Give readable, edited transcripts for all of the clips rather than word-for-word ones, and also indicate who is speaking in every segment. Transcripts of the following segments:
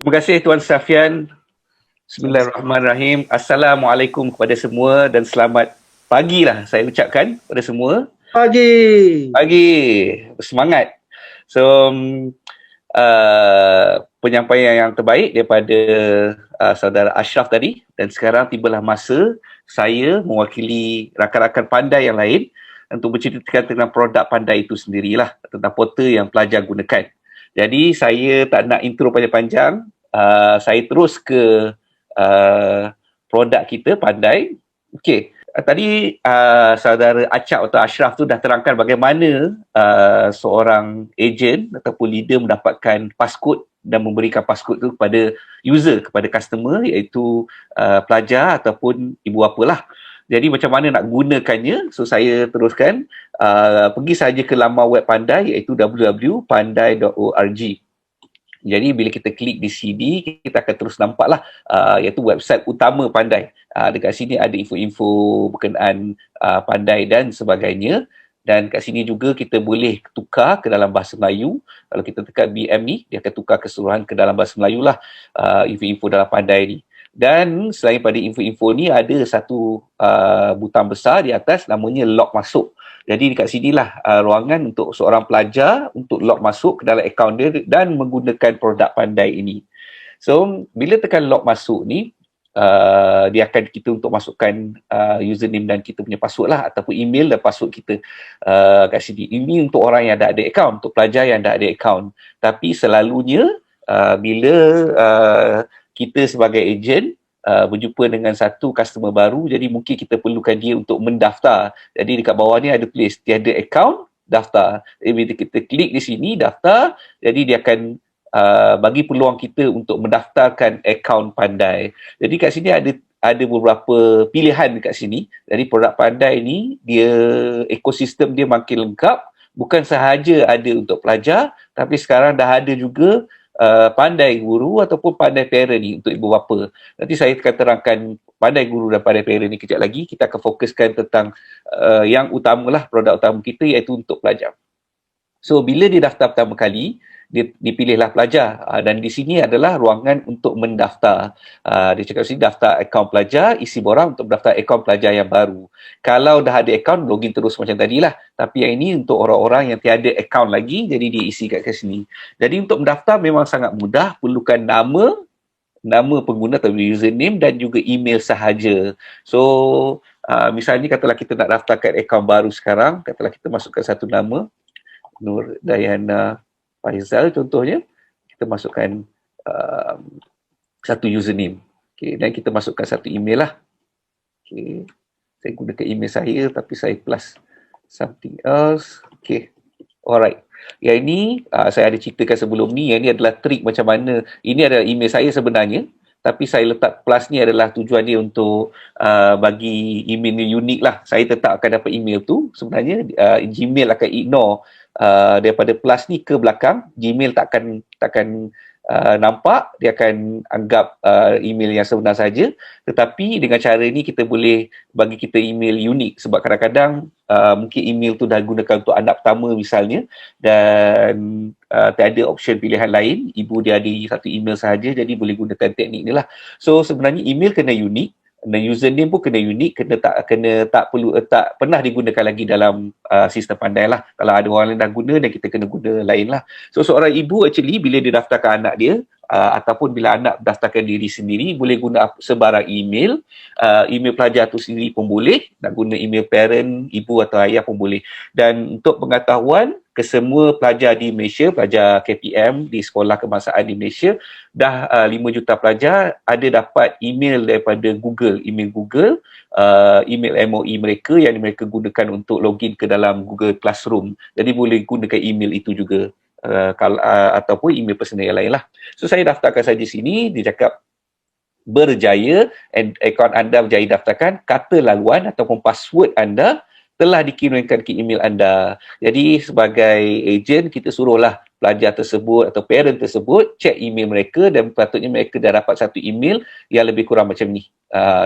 Speaker 1: Terima kasih Tuan Safian. Bismillahirrahmanirrahim. Assalamualaikum kepada semua dan selamat pagi lah saya ucapkan kepada semua.
Speaker 2: Pagi.
Speaker 1: Bersemangat. So, penyampaian yang terbaik daripada saudara Ashraf tadi, dan sekarang tibalah masa saya mewakili rakan-rakan pandai yang lain untuk berceritakan tentang produk pandai itu sendirilah, tentang portal yang pelajar gunakan. Jadi saya tak nak intro panjang-panjang, saya terus ke produk kita pandai. Okey, tadi saudara Acap atau Ashraf tu dah terangkan bagaimana seorang ejen ataupun leader mendapatkan passcode dan memberikan passcode tu kepada user, kepada customer, iaitu pelajar ataupun ibu bapa lah. Jadi macam mana nak gunakannya? So saya teruskan, pergi saja ke laman web pandai iaitu www.pandai.org. Jadi bila kita klik di sini, kita akan terus nampaklah iaitu website utama pandai. Dekat sini ada info-info berkenaan pandai dan sebagainya. Dan kat sini juga kita boleh tukar ke dalam bahasa Melayu. Kalau kita tekan BM ni, dia akan tukar keseluruhan ke dalam bahasa Melayu lah, info-info dalam pandai ni. Dan selain pada info-info ni, ada satu butang besar di atas namanya log masuk. Jadi dekat sinilah ruangan untuk seorang pelajar untuk log masuk ke dalam akaun dia dan menggunakan produk pandai ini. So bila tekan log masuk ni, dia akan kita untuk masukkan username dan kita punya password lah, ataupun email dan password kita kat sini. Ini untuk orang yang dah ada akaun, untuk pelajar yang dah ada akaun. Tapi selalunya bila kita sebagai ejen berjumpa dengan satu customer baru, jadi mungkin kita perlukan dia untuk mendaftar. Jadi dekat bawah ni ada tulis tiada akaun, daftar. Jadi bila kita klik di sini daftar, jadi dia akan bagi peluang kita untuk mendaftarkan akaun pandai. Jadi kat sini ada beberapa pilihan dekat sini. Jadi produk pandai ni, dia ekosistem dia makin lengkap. Bukan sahaja ada untuk pelajar, tapi sekarang dah ada juga pandai guru ataupun pandai parent ni untuk ibu bapa. Nanti saya akan terangkan pandai guru dan pandai parent ni kejap lagi. Kita akan fokuskan tentang yang utamalah, produk utama kita iaitu untuk pelajar. So bila dia daftar pertama kali, dipilihlah pelajar, dan di sini adalah ruangan untuk mendaftar. Dia cakap sini daftar akaun pelajar, isi borang untuk daftar akaun pelajar yang baru. Kalau dah ada akaun, login terus macam tadilah. Tapi yang ini untuk orang-orang yang tiada akaun lagi, jadi dia isi kat sini. Jadi untuk mendaftar memang sangat mudah, perlukan nama pengguna atau username dan juga email sahaja. So misalnya katalah kita nak daftarkan akaun baru sekarang, katalah kita masukkan satu nama, Nur Dayana Faizal contohnya, kita masukkan satu username. Okay, dan kita masukkan satu email lah. Okay, saya gunakan email saya tapi saya plus something else. Okay, alright. Yang ini saya ada ceritakan sebelum ni, yang ini adalah trik macam mana. Ini adalah email saya sebenarnya, tapi saya letak plus ni adalah tujuan dia untuk bagi email ni unik lah. Saya tetap akan dapat email tu. Sebenarnya Gmail akan ignore daripada plus ni ke belakang. Gmail takkan nampak, dia akan anggap email yang sebenar saja. Tetapi dengan cara ni kita boleh bagi kita email unik, sebab kadang-kadang mungkin email tu dah gunakan untuk anak pertama misalnya, dan tiada option pilihan lain, ibu dia ada satu email sahaja, jadi boleh gunakan teknik ni lah. So sebenarnya email kena unik, dan username pun kena unik, tak pernah digunakan lagi dalam sistem pandai lah. Kalau ada orang lain dah guna, dan kita kena guna lain lah. So seorang ibu actually bila dia daftarkan anak dia, ataupun bila anak daftarkan diri sendiri, boleh guna sebarang email. Email pelajar tu sendiri pun boleh, nak guna email parent, ibu atau ayah pun boleh. Dan untuk pengetahuan, kesemua pelajar di Malaysia, pelajar KPM di sekolah kebangsaan di Malaysia, dah 5 juta pelajar ada dapat email daripada Google, email Google, email MOE mereka yang mereka gunakan untuk login ke dalam Google Classroom. Jadi boleh gunakan email itu juga, ataupun email personal yang lain lah. So saya daftarkan saja sini, dia cakap berjaya, akaun anda berjaya daftarkan, kata laluan ataupun password anda telah dikirimkan ke email anda. Jadi sebagai ejen, kita suruhlah pelajar tersebut atau parent tersebut cek email mereka, dan patutnya mereka dah dapat satu email yang lebih kurang macam ni.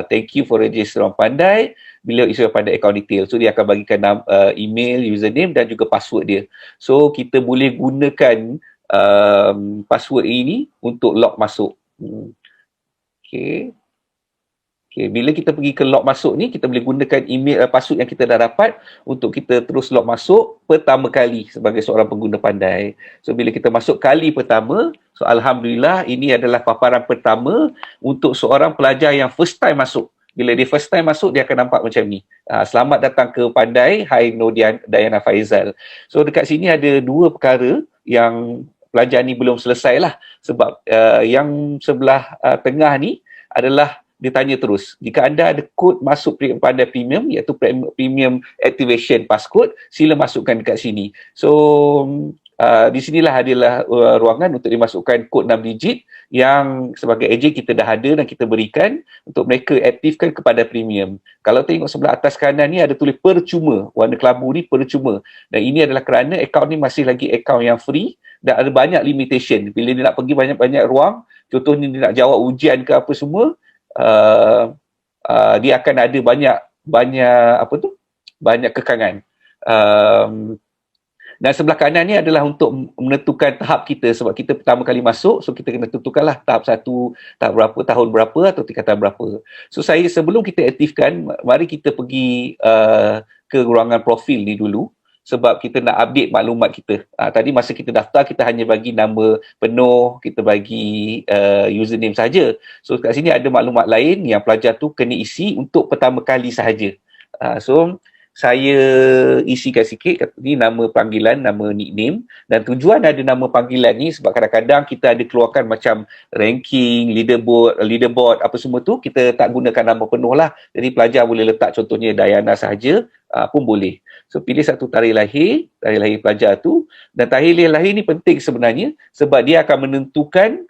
Speaker 1: Thank you for register on Pandai. Bila isi pada account detail, so dia akan bagikan email, username dan juga password dia. So kita boleh gunakan password ini untuk lock masuk. Okay. Okay, bila kita pergi ke lock masuk ni, kita boleh gunakan email password yang kita dah dapat untuk kita terus lock masuk pertama kali sebagai seorang pengguna pandai. So bila kita masuk kali pertama, so alhamdulillah ini adalah paparan pertama untuk seorang pelajar yang first time masuk. Bila dia first time masuk, dia akan nampak macam ni. Selamat datang ke Pandai, hai Nur Dayana Faizal. So dekat sini ada dua perkara yang pelajar ni belum selesai lah. Sebab yang sebelah tengah ni adalah dia tanya terus, jika anda ada kod masuk Pandai Premium, iaitu Premium Activation Passcode, sila masukkan dekat sini. So, di sinilah adalah ruangan untuk dimasukkan kod 6 digit yang sebagai ejen kita dah ada dan kita berikan untuk mereka aktifkan kepada Premium. Kalau tengok sebelah atas kanan ni ada tulis percuma, warna kelabu ni percuma. Dan ini adalah kerana akaun ni masih lagi akaun yang free dan ada banyak limitation. Bila dia nak pergi banyak-banyak ruang, contohnya dia nak jawab ujian ke apa semua, dia akan ada banyak kekangan. Dan sebelah kanan ni adalah untuk menentukan tahap kita, sebab kita pertama kali masuk, so kita kena tentukanlah tahap 1, tahap berapa, tahun berapa atau tingkatan berapa. So sebelum kita aktifkan, mari kita pergi ke ruangan profil ni dulu, sebab kita nak update maklumat kita. Tadi masa kita daftar, kita hanya bagi nama penuh, kita bagi username saja. So kat sini ada maklumat lain yang pelajar tu kena isi untuk pertama kali sahaja. So saya isikan sikit, ni nama panggilan, nama nickname, dan tujuan ada nama panggilan ni sebab kadang-kadang kita ada keluarkan macam ranking, leaderboard apa semua tu, kita tak gunakan nama penuh lah. Jadi pelajar boleh letak contohnya Dayana sahaja pun boleh. So pilih satu tarikh lahir pelajar tu, dan tarikh lahir ni penting sebenarnya sebab dia akan menentukan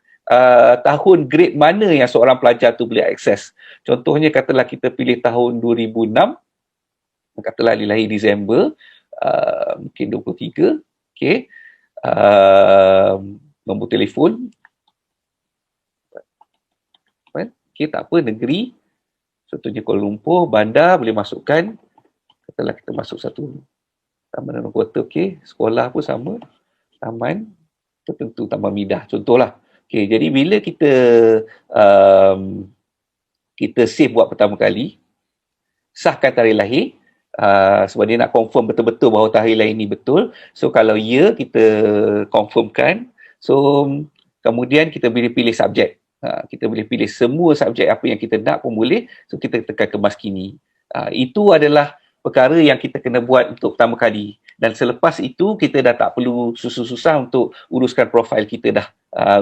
Speaker 1: tahun grade mana yang seorang pelajar tu boleh akses. Contohnya katalah kita pilih tahun 2006, katalah dia lahir Disember, mungkin 23, okay. Nombor telefon, okay, tak apa, negeri, contohnya Kuala Lumpur, bandar boleh masukkan, katalah kita masuk satu taman dan kota, okay. Sekolah pun sama, taman tertentu, Taman Midah, contohlah. Okay, jadi bila kita save buat pertama kali, sahkan tarikh lahir, sebab dia nak confirm betul-betul bahawa tarikh lahir ni betul. So kalau ya, kita confirmkan. So kemudian kita boleh pilih subjek. Kita boleh pilih semua subjek apa yang kita nak pun boleh. So kita tekan kemas kini. Itu adalah perkara yang kita kena buat untuk pertama kali. Dan selepas itu, kita dah tak perlu susah-susah untuk uruskan profil kita dah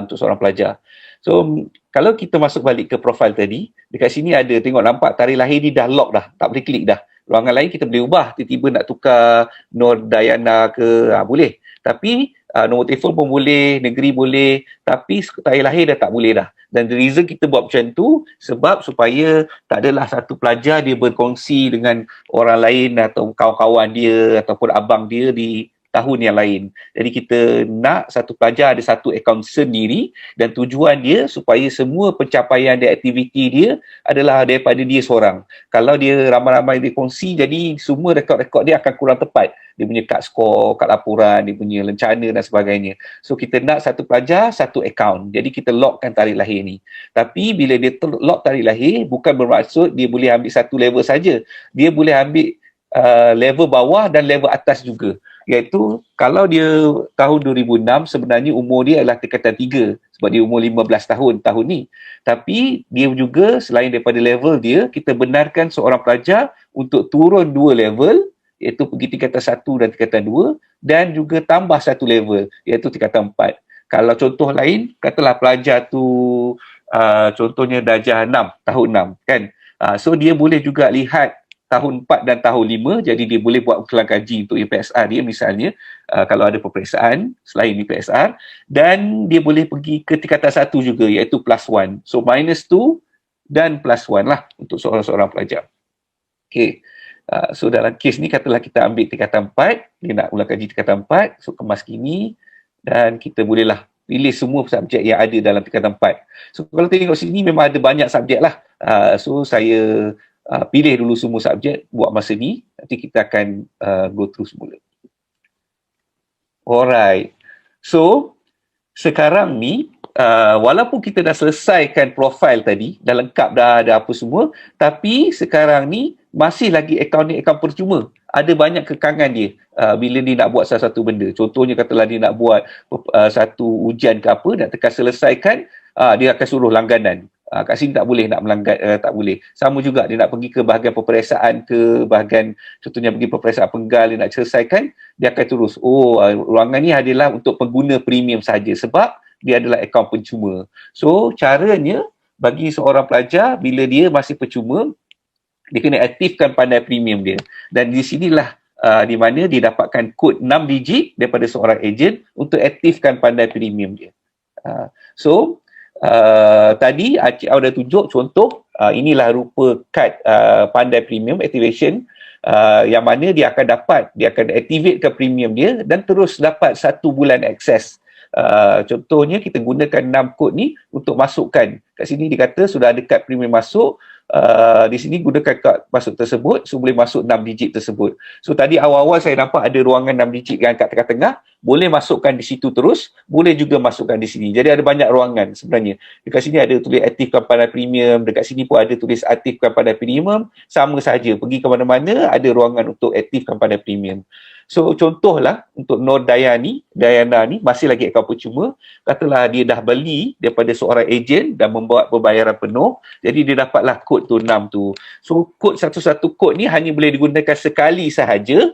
Speaker 1: untuk seorang pelajar. So kalau kita masuk balik ke profil tadi, dekat sini ada, tengok nampak tarikh lahir ni dah lock dah, tak boleh klik dah. Ruangan lain kita boleh ubah, tiba-tiba nak tukar Nur Dayana ke, boleh. Tapi nombor telefon pun boleh, negeri boleh, tapi tarikh lahir dah tak boleh dah. Dan the reason kita buat macam tu, sebab supaya tak adalah satu pelajar dia berkongsi dengan orang lain atau kawan-kawan dia ataupun abang dia di tahun yang lain. Jadi kita nak satu pelajar ada satu akaun sendiri dan tujuan dia supaya semua pencapaian dia, aktiviti dia adalah daripada dia seorang. Kalau dia ramai-ramai dia kongsi, jadi semua rekod-rekod dia akan kurang tepat. Dia punya kad skor, kad laporan, dia punya lencana dan sebagainya. So kita nak satu pelajar, satu akaun. Jadi kita lockkan tarikh lahir ni. Tapi bila dia lock tarikh lahir, bukan bermaksud dia boleh ambil satu level saja. Dia boleh ambil level bawah dan level atas juga. Iaitu kalau dia tahun 2006, sebenarnya umur dia adalah tingkatan 3 sebab dia umur 15 tahun ni. Tapi dia juga selain daripada level dia, kita benarkan seorang pelajar untuk turun 2 level, iaitu pergi tingkatan 1 dan tingkatan 2, dan juga tambah satu level iaitu tingkatan 4. Kalau contoh lain, katalah pelajar tu contohnya darjah 6, tahun 6 kan. So dia boleh juga lihat tahun 4 dan tahun 5, jadi dia boleh buat usulan kaji untuk UPSR dia misalnya, kalau ada peperiksaan selain UPSR, dan dia boleh pergi ke tingkatan 1 juga iaitu plus 1. So minus 2 dan plus 1 lah untuk seorang-seorang pelajar. Okay. So dalam kes ni katalah kita ambil tingkatan 4, dia nak ulang kaji tingkatan 4, so kemas kini, dan kita bolehlah pilih semua subjek yang ada dalam tingkatan 4. So kalau tengok sini memang ada banyak subjek lah. So saya pilih dulu semua subjek buat masa ni, nanti kita akan go through semula. Alright. So sekarang ni walaupun kita dah selesaikan profil tadi, dah lengkap dah ada apa semua, tapi sekarang ni masih lagi akaun ni akaun percuma. Ada banyak kekangan dia bila dia nak buat salah satu benda. Contohnya katalah dia nak buat satu ujian ke apa, nak tekan selesaikan, dia akan suruh langganan. Kat sini tak boleh nak melanggar, tak boleh. Sama juga dia nak pergi ke bahagian peperiksaan ke bahagian, contohnya pergi peperiksaan penggal, dia nak selesaikan, dia akan terus, ruangan ni adalah untuk pengguna premium saja sebab dia adalah akaun percuma. So, caranya bagi seorang pelajar bila dia masih percuma, dia kena aktifkan pandai premium dia. Dan di sinilah di mana dia dapatkan kod 6 digit daripada seorang ejen untuk aktifkan pandai premium dia. So, tadi Acik Aw dah tunjuk contoh, inilah rupa kad pandai premium activation, yang mana dia akan activate ke premium dia dan terus dapat 1 bulan akses. Contohnya kita gunakan 6 kod ni untuk masukkan. Kat sini dia kata sudah ada kad premium masuk, di sini gunakan kad masuk tersebut, so boleh masuk 6 digit tersebut. So tadi awal-awal saya nampak ada ruangan 6 digit kan kat tengah-tengah, boleh masukkan di situ terus, boleh juga masukkan di sini. Jadi ada banyak ruangan sebenarnya. Dekat sini ada tulis aktifkan pandai premium, dekat sini pun ada tulis aktifkan pandai premium, sama saja. Pergi ke mana-mana ada ruangan untuk aktifkan pandai premium. So contohlah untuk Nur Dayana ni masih lagi akaun percuma, katalah dia dah beli daripada seorang ejen dan membuat pembayaran penuh, jadi dia dapatlah kod tu 6 tu. So kod satu-satu kod ni hanya boleh digunakan sekali sahaja.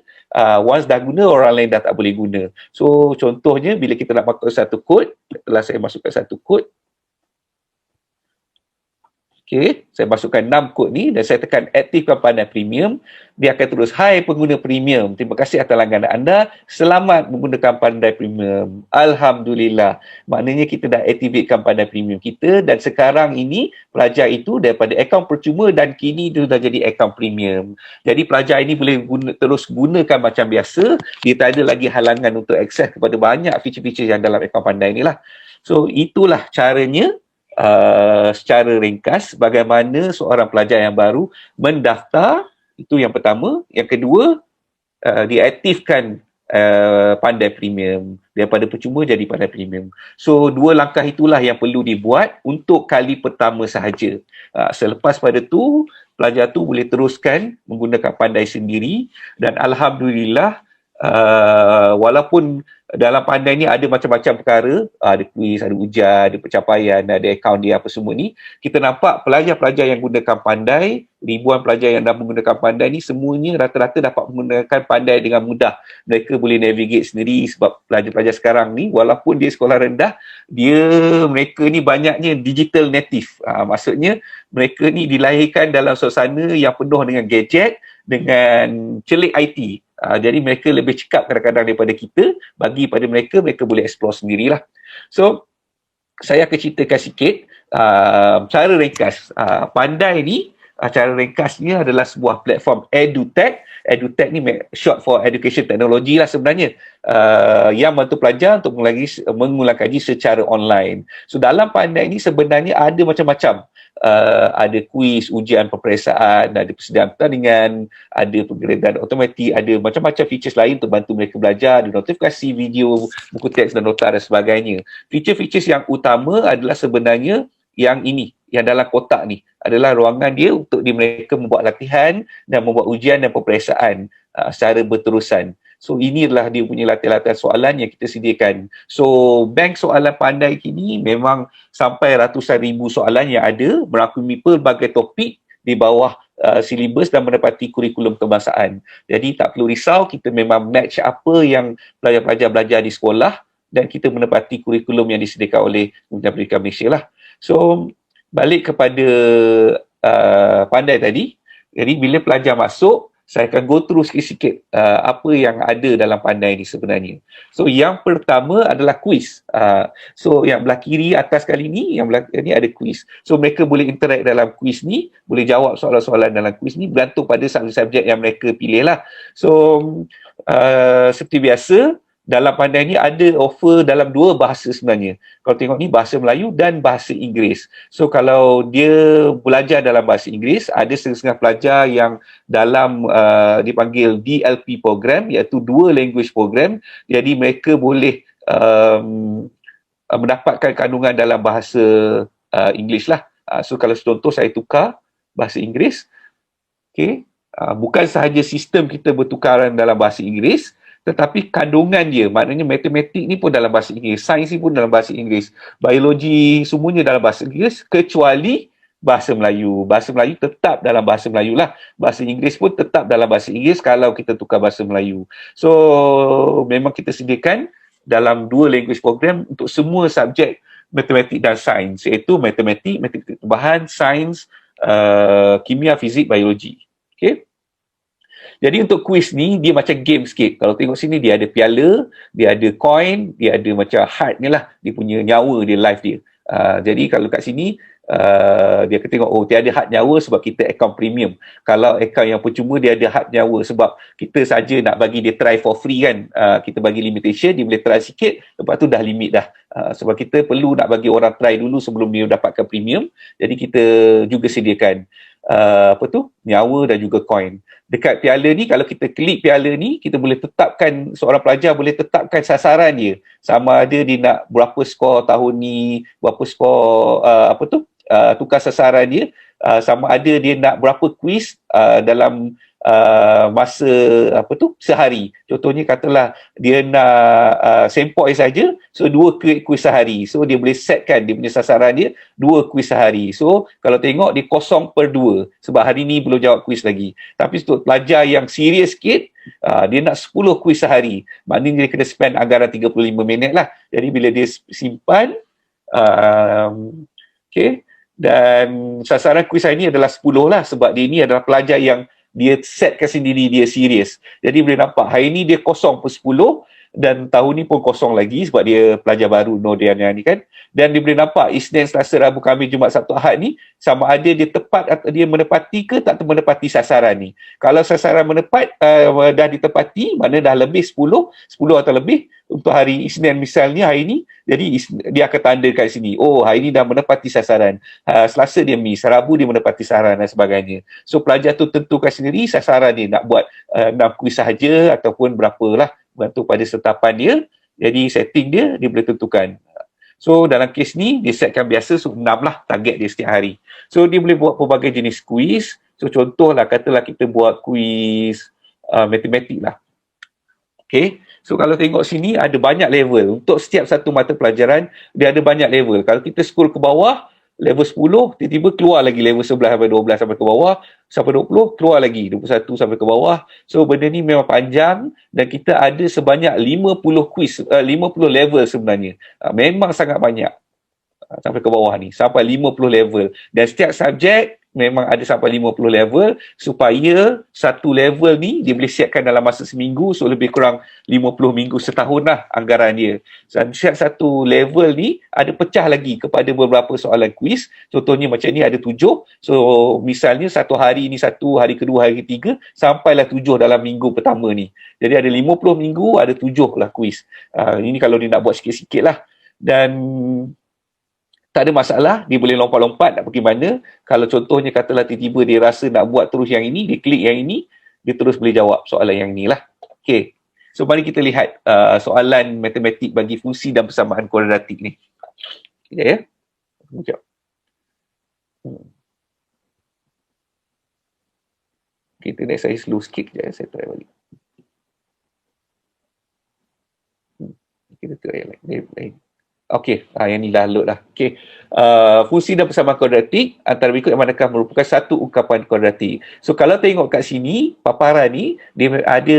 Speaker 1: Once dah guna, orang lain dah tak boleh guna. So contohnya bila kita nak masuk satu kod, setelah saya masukkan satu kod, okay, saya masukkan 6 kod ni dan saya tekan aktifkan pandai premium, dia akan terus, hai pengguna premium, terima kasih atas langganan anda, selamat menggunakan pandai premium. Alhamdulillah, maknanya kita dah aktifkan pandai premium kita dan sekarang ini pelajar itu daripada akaun percuma dan kini dia dah jadi akaun premium. Jadi pelajar ini boleh terus gunakan macam biasa, dia tak ada lagi halangan untuk akses kepada banyak feature-feature yang dalam akaun pandai ni lah. So itulah caranya, secara ringkas bagaimana seorang pelajar yang baru mendaftar, itu yang pertama. Yang kedua, diaktifkan pandai premium, daripada percuma jadi pandai premium. So 2 langkah itulah yang perlu dibuat untuk kali pertama sahaja. Selepas pada tu, pelajar tu boleh teruskan menggunakan pandai sendiri dan Alhamdulillah, walaupun dalam pandai ni ada macam-macam perkara, ada kuis, ada ujian, ada pencapaian, ada akaun dia apa semua ni, kita nampak pelajar-pelajar yang gunakan pandai, ribuan pelajar yang dah menggunakan pandai ni, semuanya rata-rata dapat menggunakan pandai dengan mudah. Mereka boleh navigate sendiri sebab pelajar-pelajar sekarang ni walaupun dia sekolah rendah, mereka ni banyaknya digital native. Maksudnya mereka ni dilahirkan dalam suasana yang penuh dengan gadget, dengan celik IT. Jadi mereka lebih cekap kadang-kadang daripada kita. Bagi pada mereka, mereka boleh explore sendirilah. So, saya akan ceritakan sikit cara ringkas. Pandai ni, cara ringkasnya adalah sebuah platform EduTech. EduTech ni short for Education Technology lah sebenarnya. Yang membantu pelajar untuk mengulang kaji secara online. So, dalam Pandai ni sebenarnya ada macam-macam. Ada kuis, ujian peperiksaan, ada persediaan pertandingan, ada penggeledahan automatik, ada macam-macam features lain untuk bantu mereka belajar, ada notifikasi video, buku teks dan nota dan sebagainya. Feature-features yang utama adalah sebenarnya yang ini, yang dalam kotak ni adalah ruangan dia untuk mereka membuat latihan dan membuat ujian dan peperiksaan secara berterusan. So inilah dia punya latihan-latihan soalan yang kita sediakan. So bank soalan Pandai kini memang sampai ratusan ribu soalan yang ada, merangkumi pelbagai topik di bawah silibus dan menepati kurikulum kebangsaan. Jadi tak perlu risau, kita memang match apa yang pelajar-pelajar belajar di sekolah dan kita menepati kurikulum yang disediakan oleh Kementerian Pendidikan Malaysia lah. So balik kepada Pandai tadi, jadi bila pelajar masuk, saya akan go through sikit-sikit apa yang ada dalam Pandai ni sebenarnya. So yang pertama adalah kuis. So yang belah kiri atas kali ni, yang belah ni ada kuis. So mereka boleh interact dalam kuis ni, boleh jawab soalan-soalan dalam kuis ni bergantung pada subjek yang mereka pilih lah. So seperti biasa, dalam Pandai ni ada offer dalam 2 bahasa sebenarnya. Kalau tengok ni bahasa Melayu dan bahasa Inggeris. So kalau dia belajar dalam bahasa Inggeris, ada setengah pelajar yang dalam dipanggil DLP program, iaitu Dual Language Program. Jadi mereka boleh mendapatkan kandungan dalam bahasa English lah. So kalau contoh saya tukar bahasa Inggeris, okay, bukan sahaja sistem kita bertukaran dalam bahasa Inggeris, tetapi kandungan dia, maknanya matematik ni pun dalam bahasa Inggeris, sains ni pun dalam bahasa Inggeris, biologi semuanya dalam bahasa Inggeris, kecuali bahasa Melayu. Bahasa Melayu tetap dalam bahasa Melayu lah. Bahasa Inggeris pun tetap dalam bahasa Inggeris kalau kita tukar bahasa Melayu. So memang kita sediakan dalam 2 language program untuk semua subjek matematik dan sains, iaitu matematik, matematik tambahan, sains, kimia, fizik, biologi. Okay. Jadi untuk kuis ni, dia macam game sikit. Kalau tengok sini, dia ada piala, dia ada coin, dia ada macam heart ni lah. Dia punya nyawa dia, life dia. Jadi kalau kat sini, dia akan tengok, oh tiada had nyawa sebab kita account premium. Kalau account yang percuma, dia ada had nyawa sebab kita saja nak bagi dia try for free kan. Kita bagi limitation, dia boleh try sikit, lepas tu dah limit dah. Sebab kita perlu nak bagi orang try dulu sebelum dia dapatkan premium. Jadi kita juga sediakan nyawa dan juga coin. Dekat piala ni, kalau kita klik piala ni, kita boleh tetapkan, seorang pelajar boleh tetapkan sasaran dia. Sama ada dia nak berapa skor tahun ni, berapa skor tukar sasaran dia, sama ada dia nak berapa kuis dalam masa sehari. Contohnya katalah dia nak sempoi saja, so 2 kuis sehari. So dia boleh setkan dia punya sasaran dia 2 kuis sehari. So kalau tengok dia 0/2 sebab hari ni belum jawab kuis lagi. Tapi untuk pelajar yang serius sikit, dia nak 10 kuis sehari. Maknanya dia kena spend anggaran 35 minit lah. Jadi bila dia simpan, okay, dan sasaran kuis hari ni adalah 10 lah sebab dia ni adalah pelajar yang dia setkan sendiri, dia serius. Jadi boleh nampak hari ni dia 0/10 dan tahun ni pun kosong lagi sebab dia pelajar baru Nordiana ni kan. Dan dia boleh nampak Isnin, Selasa, Rabu, Khamis, Jumaat, Sabtu, Ahad ni sama ada dia tepat atau dia menepati ke tak menepati sasaran ni. Kalau sasaran menepat, dah ditepati, mana dah lebih 10 atau lebih untuk hari Isnin misalnya hari ni, jadi dia akan tanda kat sini, oh hari ni dah menepati sasaran. Selasa dia miss, Rabu dia menepati sasaran dan sebagainya. So pelajar tu tentukan sendiri sasaran dia nak buat 6 kuis sahaja ataupun berapalah, bantu pada setapan dia. Jadi setting dia boleh tentukan. So dalam kes ni dia setkan biasa 6 lah target dia setiap hari. So dia boleh buat pelbagai jenis kuis. So contohlah katalah kita buat kuis matematik lah. Okay. So kalau tengok sini ada banyak level. Untuk setiap satu mata pelajaran dia ada banyak level. Kalau kita scroll ke bawah, level 10, tiba-tiba keluar lagi level 11 sampai 12 sampai ke bawah, sampai 20, keluar lagi 21 sampai ke bawah. So benda ni memang panjang dan kita ada sebanyak 50 quiz, 50 level sebenarnya. Memang sangat banyak sampai ke bawah ni, sampai 50 level. Dan setiap subjek memang ada sampai 50 level supaya satu level ni dia boleh siapkan dalam masa seminggu, so lebih kurang 50 minggu setahun lah anggaran dia. Dan setiap satu level ni ada pecah lagi kepada beberapa soalan kuis. Contohnya macam ni ada 7. So misalnya satu hari ni 1, hari kedua, hari ketiga, sampailah 7 dalam minggu pertama ni. Jadi ada 50 minggu, ada 7 lah kuis. Ini kalau dia nak buat sikit-sikit lah. Dan tak ada masalah, dia boleh lompat-lompat nak pergi mana. Kalau contohnya katalah tiba-tiba dia rasa nak buat terus yang ini, dia klik yang ini, dia terus boleh jawab soalan yang ni lah. Okay. So mari kita lihat soalan matematik bagi fungsi dan persamaan kuadratik ni. Sekejap ya. Sekejap. Internet saya slow sikit. Sekejap saya try balik. Kita try yang lain. Okey, yang ni dah load dah. Okey. Fungsi dan persamaan kuadratik antara berikut yang manakah merupakan satu ungkapan kuadratik. So kalau tengok kat sini, paparan ni dia ada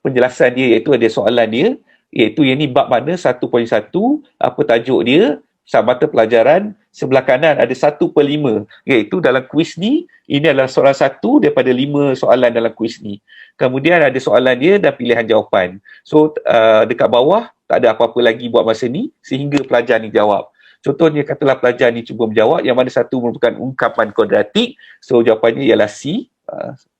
Speaker 1: penjelasan dia, iaitu ada soalan dia, iaitu yang ni bab mana 1.1, apa tajuk dia, mata pelajaran, sebelah kanan ada 1/5, iaitu dalam kuis ni ini adalah soalan 1 daripada 5 soalan dalam kuis ni. Kemudian ada soalan dia dan pilihan jawapan. So dekat bawah tak ada apa-apa lagi buat masa ni sehingga pelajar ni jawab. Contohnya katalah pelajar ni cuba menjawab yang mana satu merupakan ungkapan kuadratik. So jawapannya ialah C,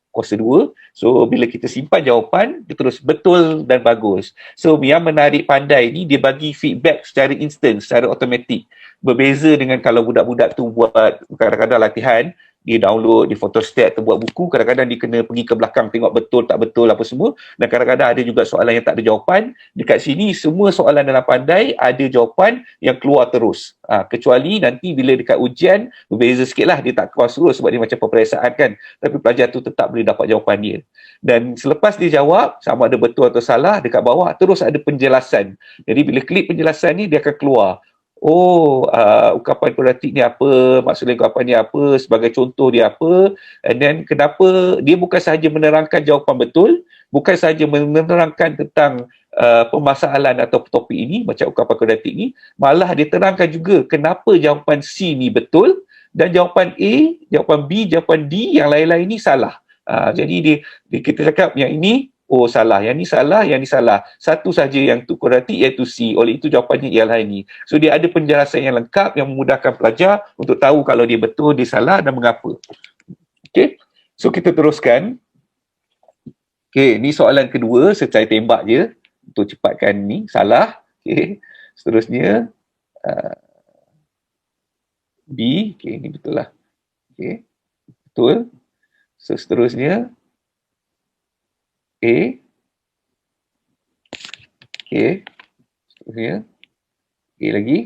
Speaker 1: kuasa 2. So bila kita simpan jawapan, dia terus betul dan bagus. So yang menarik pandai ni, dia bagi feedback secara instant, secara automatik. Berbeza dengan kalau budak-budak tu buat kadang-kadang latihan, dia download, dia photostat, buat buku, kadang-kadang dia kena pergi ke belakang tengok betul tak betul apa semua, dan kadang-kadang ada juga soalan yang tak ada jawapan. Dekat sini semua soalan dalam Pandai ada jawapan yang keluar terus. Kecuali nanti bila dekat ujian berbeza sikit lah, dia tak keluar terus sebab dia macam peperiksaan kan, tapi pelajar tu tetap boleh dapat jawapan dia. Dan selepas dia jawab, sama ada betul atau salah, dekat bawah terus ada penjelasan. Jadi bila klik penjelasan ni, dia akan keluar. Ungkapan kodatik ni apa, maksudnya ungkapan ni apa, sebagai contoh dia apa, and then kenapa dia bukan sahaja menerangkan jawapan betul, bukan sahaja menerangkan tentang permasalahan atau topik ini, macam ungkapan kodatik ni, malah dia terangkan juga kenapa jawapan C ni betul, dan jawapan A, jawapan B, jawapan D, yang lain-lain ni salah. Jadi kita cakap yang ini salah, yang ni salah, yang ni salah. Satu saja yang tu kodatik iaitu C. Oleh itu jawapannya ialah ini. So dia ada penjelasan yang lengkap yang memudahkan pelajar untuk tahu kalau dia betul, dia salah dan mengapa. Okey. So kita teruskan. Okey, ni soalan kedua, saya tembak je untuk cepatkan ni. Salah. Okey. Seterusnya B. Okey, ni betul lah. Okey. Betul. So seterusnya A. Okey. Seterusnya. A lagi.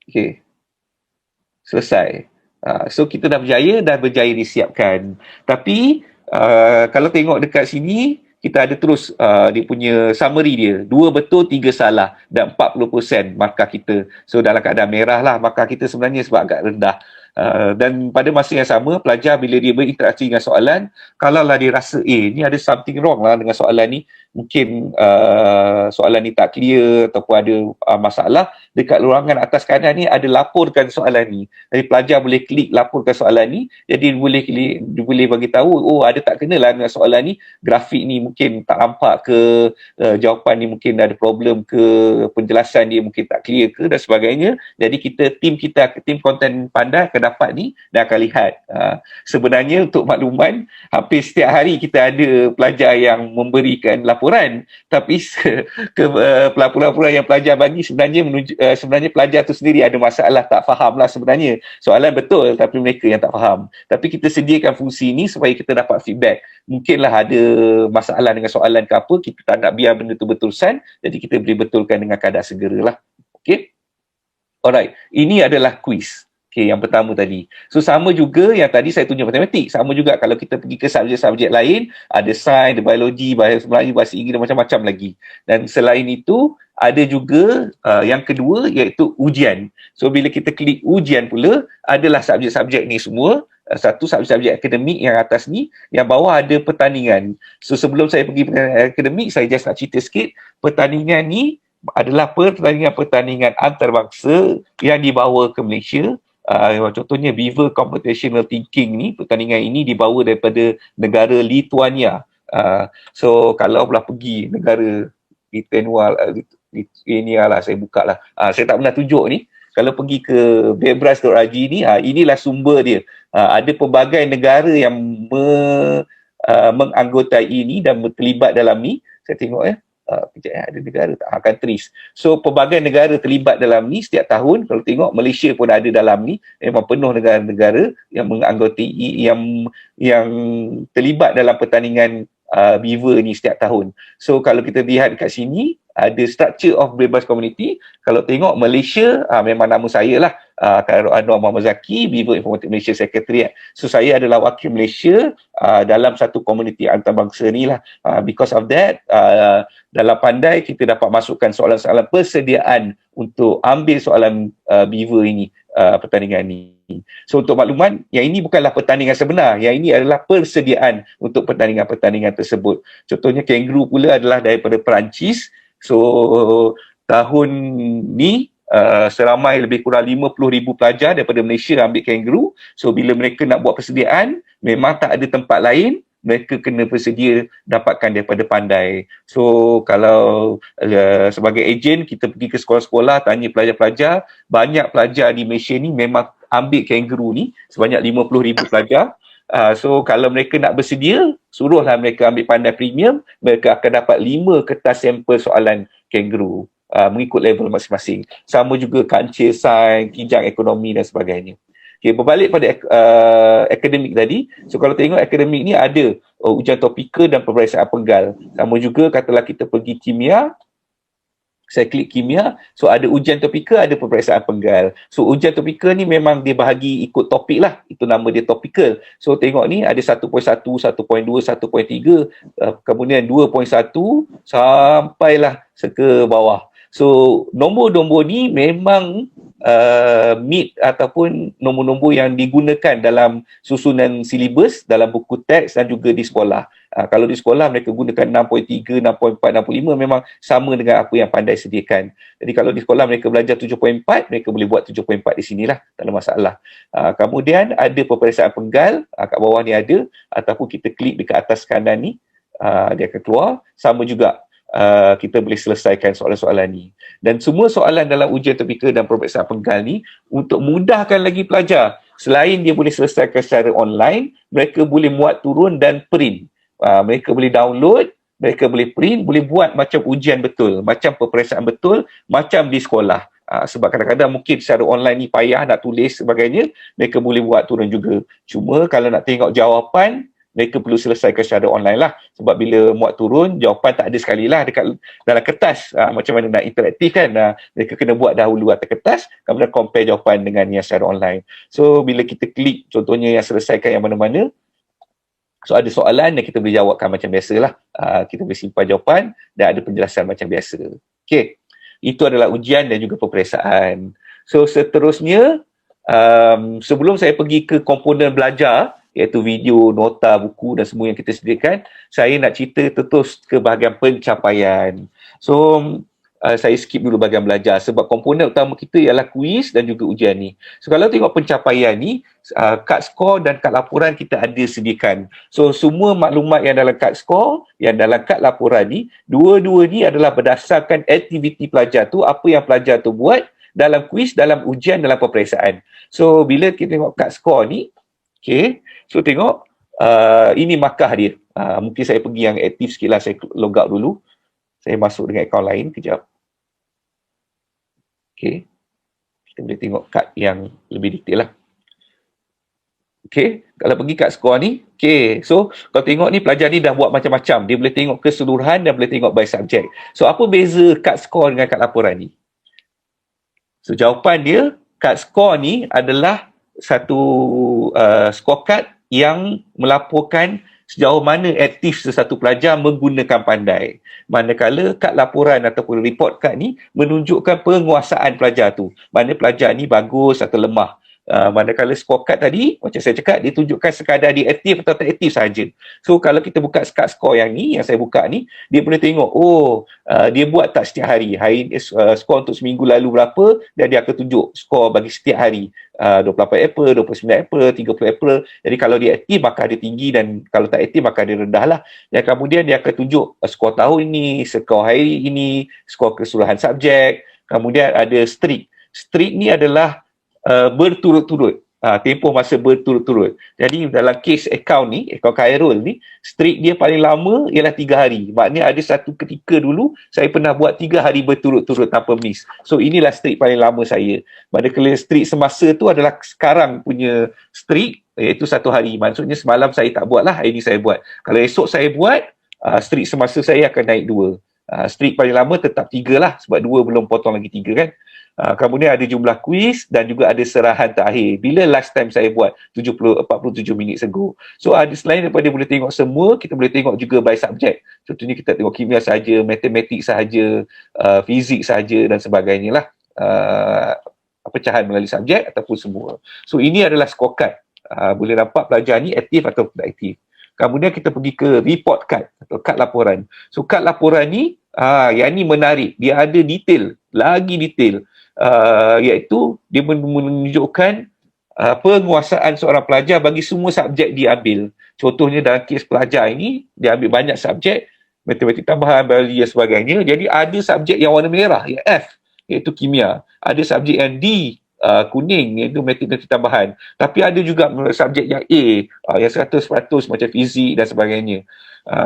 Speaker 1: Okey. Selesai. So kita dah berjaya disiapkan. Tapi kalau tengok dekat sini, kita ada terus dia punya summary dia. 2 betul, 3 salah dan 40% markah kita. So dalam keadaan merah lah markah kita sebenarnya sebab agak rendah. Dan pada masa yang sama, pelajar bila dia berinteraksi dengan soalan, kalaulah dia rasa ni ada something wrong lah dengan soalan ni, mungkin soalan ni tak clear ataupun ada masalah, dekat ruangan atas kanan ni ada laporkan soalan ni. Jadi pelajar boleh klik laporkan soalan ni, jadi dia boleh bagi tahu ada tak kena lah dengan soalan ni, grafik ni mungkin tak nampak ke, jawapan ni mungkin ada problem ke, penjelasan dia mungkin tak clear ke dan sebagainya. Jadi tim konten Pandai akan dapat ni dan akan lihat. Sebenarnya untuk makluman, hampir setiap hari kita ada pelajar yang memberikan laporan, tapi laporan yang pelajar bagi sebenarnya pelajar tu sendiri ada masalah, tak faham lah sebenarnya. Soalan betul tapi mereka yang tak faham. Tapi kita sediakan fungsi ni supaya kita dapat feedback. Mungkinlah ada masalah dengan soalan ke apa, kita tak nak biar benda tu berterusan, jadi kita boleh betulkan dengan kadar segera lah. Okay? Alright, ini adalah quiz. Okay, yang pertama tadi. So sama juga yang tadi saya tunjuk matematik. Sama juga kalau kita pergi ke subjek-subjek lain, ada sains, ada biologi, bahasa Melayu, bahasa Inggeris dan macam-macam lagi. Dan selain itu, ada juga yang kedua iaitu ujian. So bila kita klik ujian pula, adalah subjek-subjek ni semua. Satu subjek akademik yang atas ni, yang bawah ada pertandingan. So sebelum saya pergi akademik, saya just nak cerita sikit. Pertandingan ni adalah pertandingan antarabangsa yang dibawa ke Malaysia. Contohnya Beaver Computational Thinking ni, pertandingan ini dibawa daripada negara Lithuania. So kalau pula pergi negara Lithuania lah, saya buka lah. Saya tak pernah tunjuk ni. Kalau pergi ke bebras.rg ni, inilah sumber dia. Ada pelbagai negara yang menganggotai ini dan terlibat dalam ni. Saya tengok ada negara tak? Countries. So pelbagai negara terlibat dalam ni setiap tahun. Kalau tengok Malaysia pun ada dalam ni. Memang penuh negara-negara yang menganggotai, yang terlibat dalam pertandingan Beaver ni setiap tahun. So kalau kita lihat kat sini, ada structure of bebas community. Kalau tengok Malaysia, memang nama saya lah, Khairul Anwar Muhammad Zaki, Beaver Informatik Malaysia Secretariat. So saya adalah wakil Malaysia dalam satu komuniti antarabangsa ni lah. Because of that, dalam Pandai kita dapat masukkan soalan-soalan persediaan untuk ambil soalan Beaver ini, pertandingan ni. So untuk makluman, yang ini bukanlah pertandingan sebenar, yang ini adalah persediaan untuk pertandingan-pertandingan tersebut. Contohnya kangaroo pula adalah daripada Perancis. So tahun ni seramai lebih kurang 50,000 pelajar daripada Malaysia ambil kangaroo. So bila mereka nak buat persediaan, memang tak ada tempat lain, mereka kena bersedia dapatkan daripada Pandai. So kalau sebagai ejen, kita pergi ke sekolah-sekolah, tanya pelajar-pelajar, banyak pelajar di Malaysia ni memang ambil kangaroo ni, sebanyak 50,000 pelajar. So kalau mereka nak bersedia, suruhlah mereka ambil Pandai Premium, mereka akan dapat 5 kertas sampel soalan kangaroo mengikut level masing-masing. Sama juga kancil sains, kijang ekonomi dan sebagainya. Okay, berbalik pada akademik tadi. So kalau tengok akademik ni ada ujian topikal dan peperiksaan penggal. Sama juga katalah kita pergi kimia, saya klik kimia, so ada ujian topikal, ada peperiksaan penggal. So ujian topikal ni memang dia bahagi ikut topik lah, itu nama dia topikal. So tengok ni ada 1.1, 1.2, 1.3, kemudian 2.1 sampailah ke bawah. So nombor-nombor ni memang meet ataupun nombor-nombor yang digunakan dalam susunan silibus, dalam buku teks dan juga di sekolah. Kalau di sekolah mereka gunakan 6.3, 6.4, 6.5 memang sama dengan apa yang pandai sediakan. Jadi kalau di sekolah mereka belajar 7.4, mereka boleh buat 7.4 di sinilah, tak ada masalah. Kemudian ada peperiksaan penggal, kat bawah ni ada, ataupun kita klik dekat atas kanan ni, dia akan keluar. Sama juga kita boleh selesaikan soalan-soalan ni. Dan semua soalan dalam ujian topikal dan peperiksaan penggal ni untuk mudahkan lagi pelajar, selain dia boleh selesaikan secara online, mereka boleh muat turun dan print. Mereka boleh download, mereka boleh print, boleh buat macam ujian betul, macam peperiksaan betul, macam di sekolah. Sebab kadang-kadang mungkin secara online ni payah nak tulis sebagainya, mereka boleh buat turun juga. Cuma kalau nak tengok jawapan, mereka perlu selesaikan secara online lah. Sebab bila muat turun, jawapan tak ada sekali lah dekat dalam kertas. Macam mana nak interaktif kan. Mereka kena buat dahulu atas kertas, kemudian compare jawapan dengan yang secara online. So bila kita klik contohnya yang selesaikan yang mana-mana, so ada soalan yang kita boleh jawabkan macam biasalah. Kita boleh simpan jawapan dan ada penjelasan macam biasa. Okay. Itu adalah ujian dan juga peperiksaan. So seterusnya, sebelum saya pergi ke komponen belajar, iaitu video, nota, buku dan semua yang kita sediakan, saya nak cerita terus ke bahagian pencapaian. So saya skip dulu bahagian belajar sebab komponen utama kita ialah kuis dan juga ujian ni. So kalau tengok pencapaian ni, kad skor dan kad laporan kita ada sediakan. So semua maklumat yang dalam kad skor, yang dalam kad laporan ni, dua-dua ni adalah berdasarkan aktiviti pelajar tu, apa yang pelajar tu buat dalam kuis, dalam ujian, dalam peperiksaan. So bila kita tengok kad skor ni, okay, so tengok ini markah dia. Mungkin saya pergi yang aktif sikit lah, saya log out dulu. Saya masuk dengan akaun lain, kejap. Okay. Kita boleh tengok kad yang lebih detail lah. Okay. Kalau pergi kad skor ni, okay. So, kalau tengok ni, pelajar ni dah buat macam-macam. Dia boleh tengok keseluruhan dan boleh tengok by subject. So, apa beza kad skor dengan kad laporan ni? So, jawapan dia, kad skor ni adalah satu scorecard yang melaporkan sejauh mana aktif sesuatu pelajar menggunakan pandai. Manakala kad laporan ataupun report card ni menunjukkan penguasaan pelajar tu. Mana pelajar ni bagus atau lemah. Manakala scorecard tadi, macam saya cakap, dia tunjukkan sekadar dia aktif atau tak aktif saja. So kalau kita buka kad skor yang ni, yang saya buka ni, dia boleh tengok, dia buat tak setiap hari. Hari skor untuk seminggu lalu berapa, dan dia akan tunjuk skor bagi setiap hari. 28 April, 29 April, 30 April. Jadi kalau dia aktif, maka dia tinggi, dan kalau tak aktif, maka dia rendah lah. Dan kemudian dia akan tunjuk skor tahun ini, skor hari ini, skor keseluruhan subjek. Kemudian ada streak. Streak ni adalah berturut-turut, tempoh masa berturut-turut. Jadi dalam case account ni, account Khairul ni, streak dia paling lama ialah 3 hari. Maknanya ada satu ketika dulu saya pernah buat 3 hari berturut-turut tanpa miss. So inilah streak paling lama saya. Manakala streak semasa tu adalah sekarang punya streak, iaitu 1 hari. Maksudnya semalam saya tak buat lah, hari ni saya buat. Kalau esok saya buat, streak semasa saya akan naik 2. Streak paling lama tetap 3 lah, sebab 2 belum potong lagi 3 kan. Kemudian ada jumlah kuis dan juga ada serahan terakhir. Bila last time saya buat 47 minit ago. So ada selain daripada boleh tengok semua, kita boleh tengok juga by subject. Contohnya kita tengok kimia sahaja, matematik sahaja, fizik sahaja dan sebagainya lah. Pecahan melalui subjek ataupun semua. So ini adalah scorecard. Boleh nampak pelajar ni aktif atau tidak aktif. Kemudian kita pergi ke report card atau kad laporan. So kad laporan ni, yang ni menarik. Dia ada detail, lagi detail. Iaitu dia menunjukkan penguasaan seorang pelajar bagi semua subjek dia ambil. Contohnya dalam kes pelajar ini, dia ambil banyak subjek, matematik tambahan, biologi dan sebagainya. Jadi ada subjek yang warna merah, yang F, iaitu kimia. Ada subjek yang D, kuning, iaitu matematik tambahan. Tapi ada juga subjek yang A, yang 100% macam fizik dan sebagainya.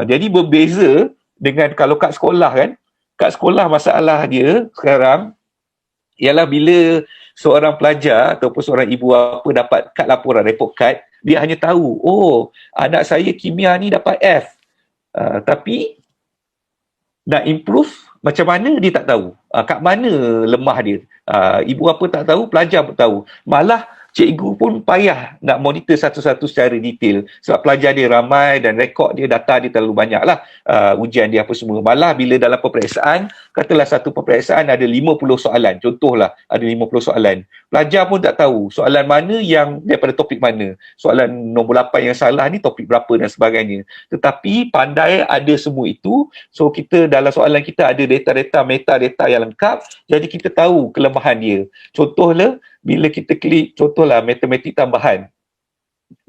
Speaker 1: Jadi berbeza dengan kalau kat sekolah kan. Kat sekolah masalah dia sekarang, ialah bila seorang pelajar ataupun seorang ibu bapa dapat kad laporan, report card, dia hanya tahu, oh, anak saya kimia ni dapat F. Tapi nak improve macam mana dia tak tahu. Kat mana lemah dia. Ibu bapa tak tahu, pelajar pun tahu. Malah cikgu pun payah nak monitor satu-satu secara detail sebab pelajar dia ramai dan rekod dia, data dia terlalu banyak lah, ujian dia apa semua. Malah bila dalam peperiksaan, katalah satu peperiksaan ada 50 soalan, contohlah ada 50 soalan, pelajar pun tak tahu soalan mana yang daripada topik mana, soalan nombor 8 yang salah ni topik berapa dan sebagainya. Tetapi pandai ada semua itu, so kita dalam soalan kita ada data-data, metadata yang lengkap, jadi kita tahu kelemahan dia. Contohlah bila kita klik, contohlah matematik tambahan,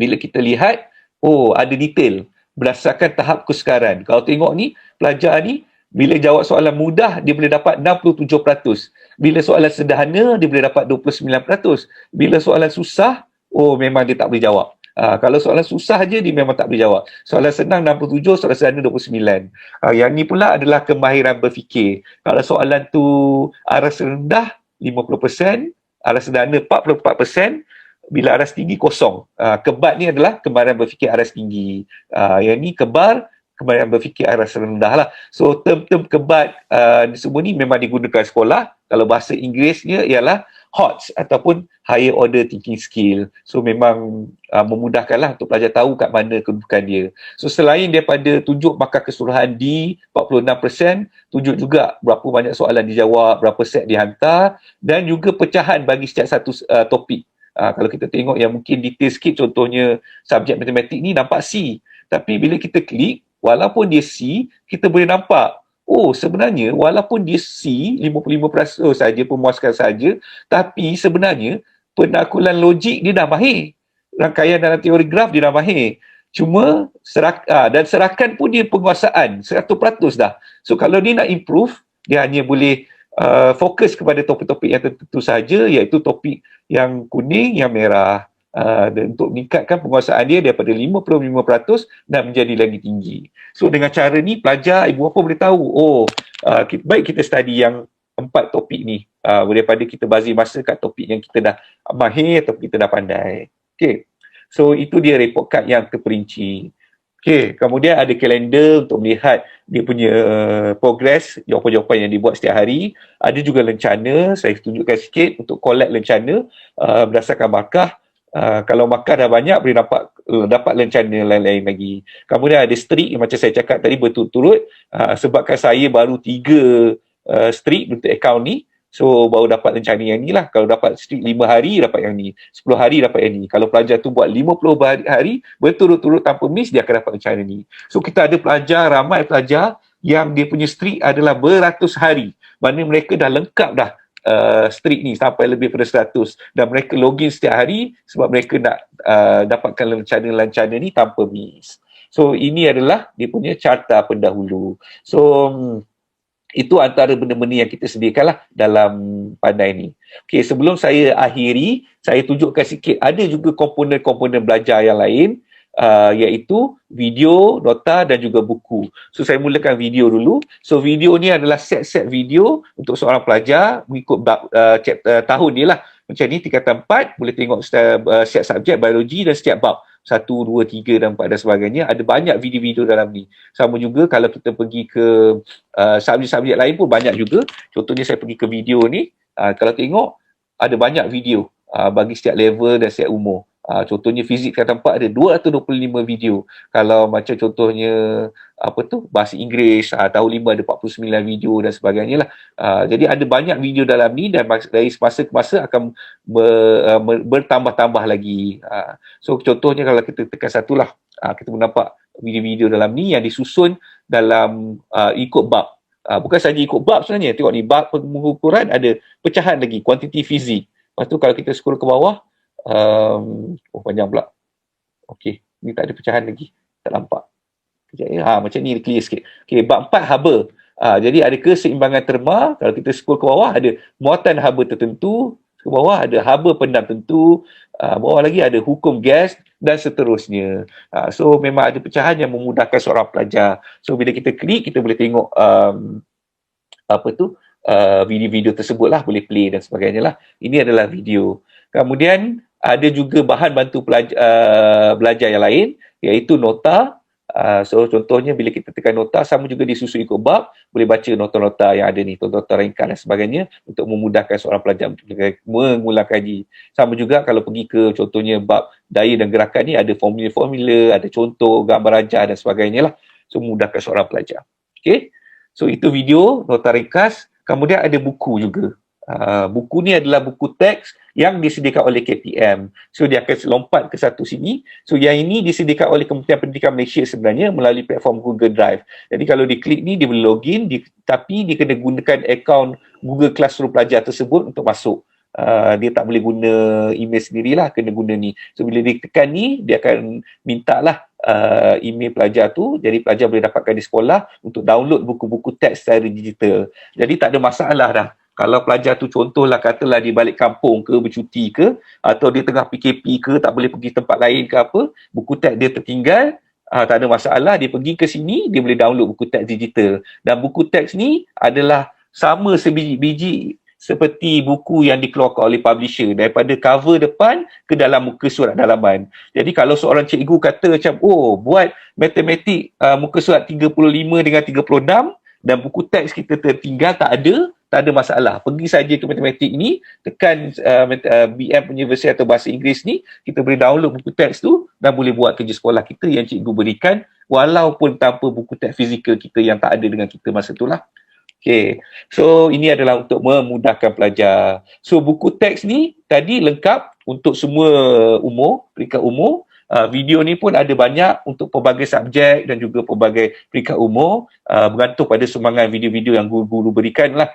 Speaker 1: bila kita lihat, oh ada detail berdasarkan tahap kesukaran. Kalau tengok ni, pelajar ni bila jawab soalan mudah, dia boleh dapat 67%. Bila soalan sederhana, dia boleh dapat 29%. Bila soalan susah, oh memang dia tak boleh jawab. Kalau soalan susah je, dia memang tak boleh jawab. Soalan senang 67, soalan sederhana 29. Yang ni pula adalah kemahiran berfikir. Kalau soalan tu aras rendah, 50%, aras sederhana 44%, bila aras tinggi kosong. Kebat ni adalah kemahiran berfikir aras tinggi. Yang ni kebar, kemahiran berfikir aras rendah lah. So term-term kebat semua ni memang digunakan sekolah. Kalau bahasa Inggerisnya ialah HOTS ataupun Higher Order Thinking Skill. So memang memudahkanlah untuk pelajar tahu kat mana kedudukan dia. So selain daripada tunjuk markah keseluruhan di 46%, tunjuk juga berapa banyak soalan dijawab, berapa set dihantar, dan juga pecahan bagi setiap satu topik. Kalau kita tengok yang mungkin detail sikit, contohnya subjek matematik ni nampak C. Tapi bila kita klik, walaupun dia C, kita boleh nampak, oh sebenarnya walaupun dia C, 55% saja, pemuaskan saja, tapi sebenarnya penakulan logik dia dah mahir. Rangkaian dalam teori graf dia dah mahir. Cuma dan serakan pun dia penguasaan 100% dah. So kalau dia nak improve, dia hanya boleh fokus kepada topik-topik yang tertentu saja, iaitu topik yang kuning, yang merah, dan untuk meningkatkan penguasaan dia daripada 55% dan menjadi lagi tinggi. So dengan cara ni, pelajar, ibu bapa boleh tahu, oh baik kita study yang 4 topik ni daripada kita bazir masa kat topik yang kita dah mahir atau kita dah pandai. Okay. So itu dia report card yang terperinci. Okay, kemudian ada kalender untuk melihat dia punya progress, jawapan-jawapan yang dibuat setiap hari. Ada juga lencana, saya tunjukkan sikit untuk collect lencana berdasarkan markah. Kalau markah dah banyak, boleh dapat lencana lain-lain lagi. Kemudian ada streak yang macam saya cakap tadi berturut-turut. Sebabkan saya baru 3 streak untuk akaun ni, so baru dapat lencana yang ni lah. Kalau dapat streak 5 hari, dapat yang ni. 10 hari dapat yang ni. Kalau pelajar tu buat 50 hari berturut-turut tanpa miss, dia akan dapat lencana ni. So kita ada pelajar, ramai pelajar yang dia punya streak adalah beratus hari. Maknanya mereka dah lengkap dah streak ni sampai lebih pada 100. Dan mereka login setiap hari sebab mereka nak dapatkan lencana ni tanpa miss. So ini adalah dia punya carta pendahulu. So itu antara benda-benda yang kita sediakanlah dalam Pandai ni. Okey, sebelum saya akhiri, saya tunjukkan sikit, ada juga komponen-komponen belajar yang lain, iaitu video, nota dan juga buku. So saya mulakan video dulu. So video ni adalah set-set video untuk seorang pelajar mengikut chapter tahun ni lah. Macam ni, tingkatan 4, boleh tengok setiap subjek biologi dan setiap bab. 1, 2, 3 dan 4 dan sebagainya. Ada banyak video-video dalam ni. Sama juga kalau kita pergi ke subjek-subjek lain pun banyak juga. Contohnya saya pergi ke video ni, kalau tengok ada banyak video bagi setiap level dan setiap umur. Contohnya fizik tingkatan 4 ada 225 video. Kalau macam contohnya bahasa Inggeris, tahun 5 ada 49 video dan sebagainya lah. Jadi ada banyak video dalam ni dan dari masa ke masa akan bertambah-tambah lagi. So contohnya kalau kita tekan satu lah, kita nampak video-video dalam ni yang disusun dalam ikut bab. Bukan saja ikut bab sebenarnya. Tengok ni, bab pengukuran ada pecahan lagi, kuantiti fizik. Lepas tu kalau kita scroll ke bawah, panjang pula. Okey, ni tak ada pecahan lagi. Tak nampak. Kejap ya. Macam ni clear sikit. Okey, bab 4 haba. Jadi ada keseimbangan terma. Kalau kita scroll ke bawah, ada muatan haba tertentu. Ke bawah ada haba pendam tentu. Bawah lagi ada hukum gas dan seterusnya. So memang ada pecahan yang memudahkan seorang pelajar. So bila kita klik, kita boleh tengok video-video tersebut lah, boleh play dan sebagainya lah. Ini adalah video. Kemudian ada juga bahan bantu belajar yang lain, iaitu nota. So contohnya bila kita tekan nota, sama juga disusun ikut bab, boleh baca nota-nota yang ada ni, nota-nota ringkas dan sebagainya untuk memudahkan seorang pelajar untuk mengulang kaji. Sama juga kalau pergi ke contohnya bab daya dan gerakan ni, ada formula-formula, ada contoh, gambar rajah dan sebagainya lah. So memudahkan seorang pelajar. Okay. So itu video, nota ringkas. Kemudian ada buku juga. Buku ni adalah buku teks yang disediakan oleh KPM. So dia akan lompat ke satu sini. So yang ini disediakan oleh Kementerian Pendidikan Malaysia sebenarnya melalui platform Google Drive. Jadi kalau diklik ni, dia boleh login, tapi dia kena gunakan akaun Google Classroom pelajar tersebut untuk masuk. Dia tak boleh guna email sendirilah, kena guna ni. So bila dia tekan ni, dia akan mintalah email pelajar tu, jadi pelajar boleh dapatkan di sekolah untuk download buku-buku teks secara digital. Jadi tak ada masalah dah. Kalau pelajar tu contohlah katalah dia balik kampung ke, bercuti ke, atau dia tengah PKP ke, tak boleh pergi tempat lain ke apa, buku teks dia tertinggal, tak ada masalah, dia pergi ke sini, dia boleh download buku teks digital. Dan buku teks ni adalah sama sebiji-biji seperti buku yang dikeluarkan oleh publisher, daripada cover depan ke dalam muka surat dalaman. Jadi kalau seorang cikgu kata macam, oh buat matematik muka surat 35 dengan 36 dan buku teks kita tertinggal, tak ada masalah. Pergi saja ke matematik ni, tekan BM punya versi atau bahasa Inggeris ni, kita boleh download buku teks tu dan boleh buat kerja sekolah kita yang cikgu berikan, walaupun tanpa buku teks fizikal kita yang tak ada dengan kita masa tu lah. Okay, so ini adalah untuk memudahkan pelajar. So buku teks ni tadi lengkap untuk semua umur, peringkat umur. Video ni pun ada banyak untuk pelbagai subjek dan juga pelbagai peringkat umur, bergantung pada sumbangan video-video yang guru-guru berikan lah.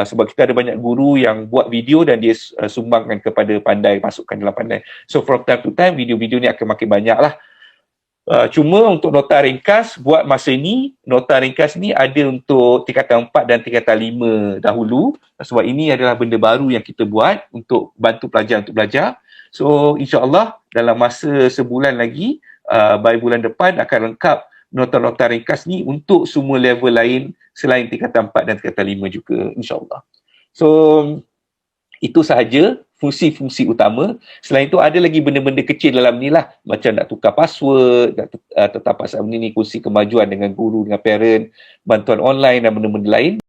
Speaker 1: Sebab kita ada banyak guru yang buat video dan dia sumbangkan kepada Pandai, masukkan dalam Pandai. So from time to time video-video ni akan makin banyak lah. Cuma untuk nota ringkas, buat masa ni, nota ringkas ni ada untuk tingkatan 4 dan tingkatan 5 dahulu. Sebab ini adalah benda baru yang kita buat untuk bantu pelajar untuk belajar. So insyaAllah dalam masa sebulan lagi, by bulan depan akan lengkap nota-nota ringkas ni untuk semua level lain selain tingkatan 4 dan tingkatan 5 juga, insyaAllah. So itu sahaja fungsi-fungsi utama. Selain itu ada lagi benda-benda kecil dalam ni lah, macam nak tukar password, nak tetap pasal benda ni, kongsi kemajuan dengan guru, dengan parent, bantuan online dan benda-benda lain.